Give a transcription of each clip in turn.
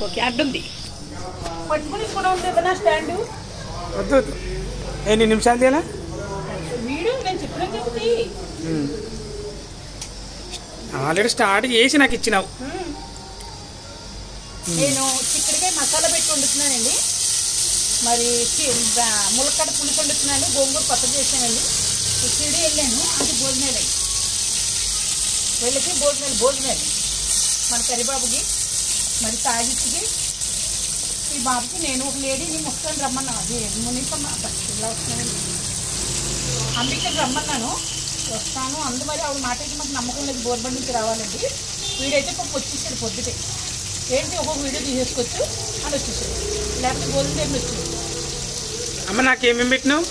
Okay అడ్డుంది పట్టుకుని కూడా ఉంది స్టాండ్ వద్దు ఎన్ని నిమిషాలు తీయాలా వీడియో నేను చెప్పిన చెప్తి ఆల్రెడీ స్టార్ట్ చేసి నాకు ఇచ్చినావు. నేను చిక్కడికాయ మసాలా పెట్టి వండుతున్నానండి. మరి ములక్కడ పులుసు వండుతున్నాను. గోంగూర పచ్చడి చేసానండి. సిడి వెళ్ళాను అది భోజనాలు వెళ్ళకి భోజనాలు మన కరిబాబుకి మరి తాగిచ్చికి ఈ బాబుకి నేను ఒక లేడీని ముస్తాను రమ్మన్నా. అది మునిపమ్మ ఇలా వస్తున్నానండి. అంబికని రమ్మన్నాను వస్తాను అందు మరి ఆవిడ మాటకి మాకు నమ్మకం లేదు. బోర్బండి నుంచి రావాలండి. వీడైతే పాపం వచ్చేసాడు పొద్దుటే. ఏంటి ఒక్కొక్క వీడియో తీసేసుకోవచ్చు అని వచ్చేసాడు. లేకపోతే గోధుమ టైంలో వచ్చేది. అమ్మ నాకేమేమి పెట్టినావు?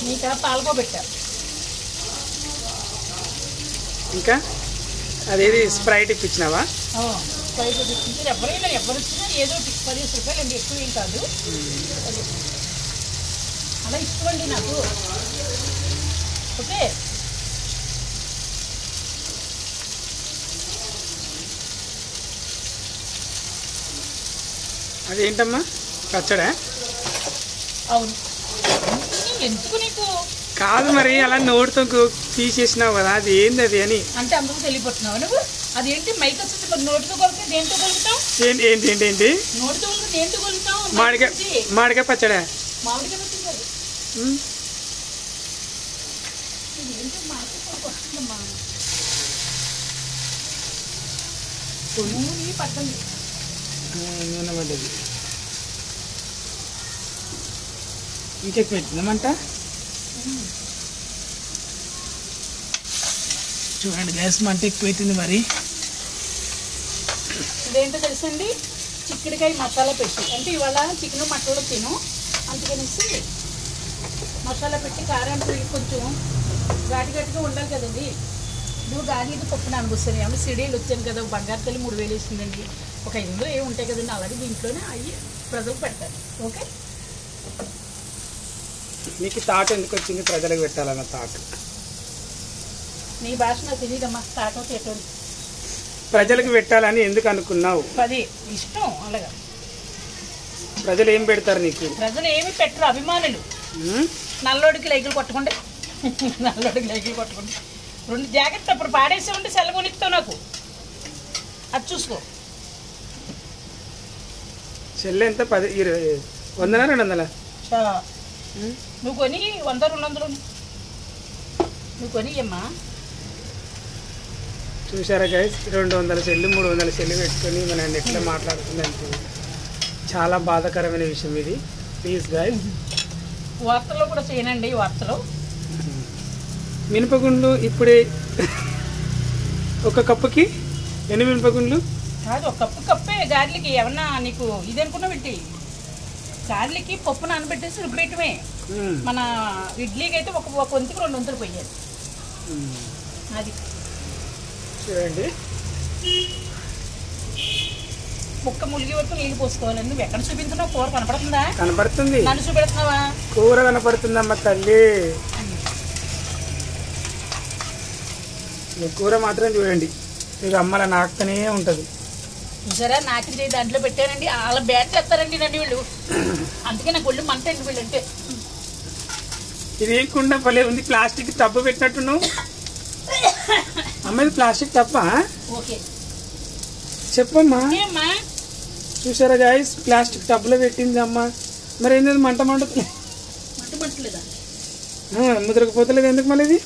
నీకు పాలకో పెట్టారు. ఇంకా అదేది స్ప్రైట్ ఇప్పించినావా? స్ప్రైట్ ఇప్పించారు. ఎవరైనా ఎవరు వచ్చినా ఏదో 15 రూపాయలు అండి, ఎక్కువ ఏం కాదు. అలా ఇష్టమండి నాకు. ఓకే అదేంటమ్మా పచ్చడా? అవును. ఎందుకు నీకు కాదు మరి అలా నోటితో తీసేసినావు కదా, అది ఏంది అది అని అంటే అందుకు తెలియపోతున్నావు నువ్వు. అదేంటి మైక్ వచ్చి నోటితో కొలితే దేంతో కొలుగుతావు? ఏంటి ఏంటి ఏంటి ఏంటి నోటితో కొలితే దేంతో కొలుగుతావు? మామిడికాయ పచ్చడా? మామిడికాయ పచ్చడి నూనె పడ్డండి. నూనె పడ్డది. ఇంకెక్కువ పెట్టిందమంట. చూడండి గ్యాస్ మంట ఎక్కువ అవుతుంది. మరి ఇదేంటో తెలుసండి, చిక్కుడుకాయ మసాలా పెట్టి అంటే ఇవాళ చికెన్ మటన్ తిను అందుకనేసి మసాలా పెట్టి కారానికి కొంచెం ఘాటుగా ఉండాలి కదండి. నువ్వు గాలికి పప్పు నానబోస్తాను. ఏమన్నా సిడీలు వచ్చాను కదా, బంగారు తల్లి 3000 వేసిందండి. ఒక 500 ఏమి ఉంటాయి కదండి. అలాగే దీంట్లోనే అవి ప్రజలకు పెడతారు. ఓకే నీకు తాట ఎందుకు వచ్చింది ప్రజలకు పెట్టాలన్న తాట? నీ భాష నాకు తెలియదమ్మా. తాటో తేటో ప్రజలకు పెట్టాలని ఎందుకు అనుకున్నావు? అది ఇష్టం. అలాగా ప్రజలు ఏం పెడతారు నీకు? ప్రజలు ఏమి పెట్టరు, అభిమానులు. నల్లోడికి లైకులు కొట్టకుండా 2 జాకెట్ అప్పుడు పాడేసే ఉంటే సెలవు కొనిస్తావు నాకు. అది చూసుకో. చెల్లె ఎంత? 10 20 100 200? నువ్వు కొని 100 200 నువ్వు కొని అమ్మా. చూసారా గైస్, 200 చెల్లు 300 చెల్లు పెట్టుకొని మన నెట్లో మాట్లాడుతుందంటే చాలా బాధాకరమైన విషయం ఇది. ప్లీజ్ గైస్ వార్తల్లో కూడా చేయనండి. వార్తలు మినపగుండ్లు ఇప్పుడే ఒక కప్పుకి ఎన్ని మినపగుండ్లు? కాదు, ఒక కప్పే గార్లికి. ఏమన్నా నీకు ఇది అనుకున్నా పెట్టి గార్లికి పప్పు నానబెట్టేసి రుబ్బేయటమే. మన ఇడ్లీకి అయితే ఒక వంతుకు 2 వంతులు పోయాలి. అది చూడండి, ముక్క ములిగి వరకు నీళ్ళు పోసుకోవాలి. నువ్వు ఎక్కడ చూపించున్నావు? కూర కనపడుతుందా? కనపడుతుంది. నన్ను చూపెడుతున్నావా? కూర కనపడుతుందమ్మ తల్లి. కూర మాత్రం చూడండి, మీకు అమ్మలా నాకుతూనే ఉంటుంది. చూసారా, నాకిన చేయి దాంట్లో పెట్టానండి. వాళ్ళ బ్యాట్ చేస్తారండి నన్ను వీళ్ళు. అందుకే నాకు ఒళ్ళు మంట అండి వీళ్ళు అంటే. ఇది ఏం కుండ పలే ఉంది, ప్లాస్టిక్ టబ్బు పెట్టినట్టున్నావు. అమ్మ ఇది ప్లాస్టిక్ టబ్బా? ఓకే చెప్పమ్మా. చూసారా గాయస్, ప్లాస్టిక్ టబ్లో పెట్టింది అమ్మ. మరి ఏంటది మంట మంటలేదా? మంటలేదా? ముద్రకపోతలేదు ఎందుకు మళ్ళీ ఇది?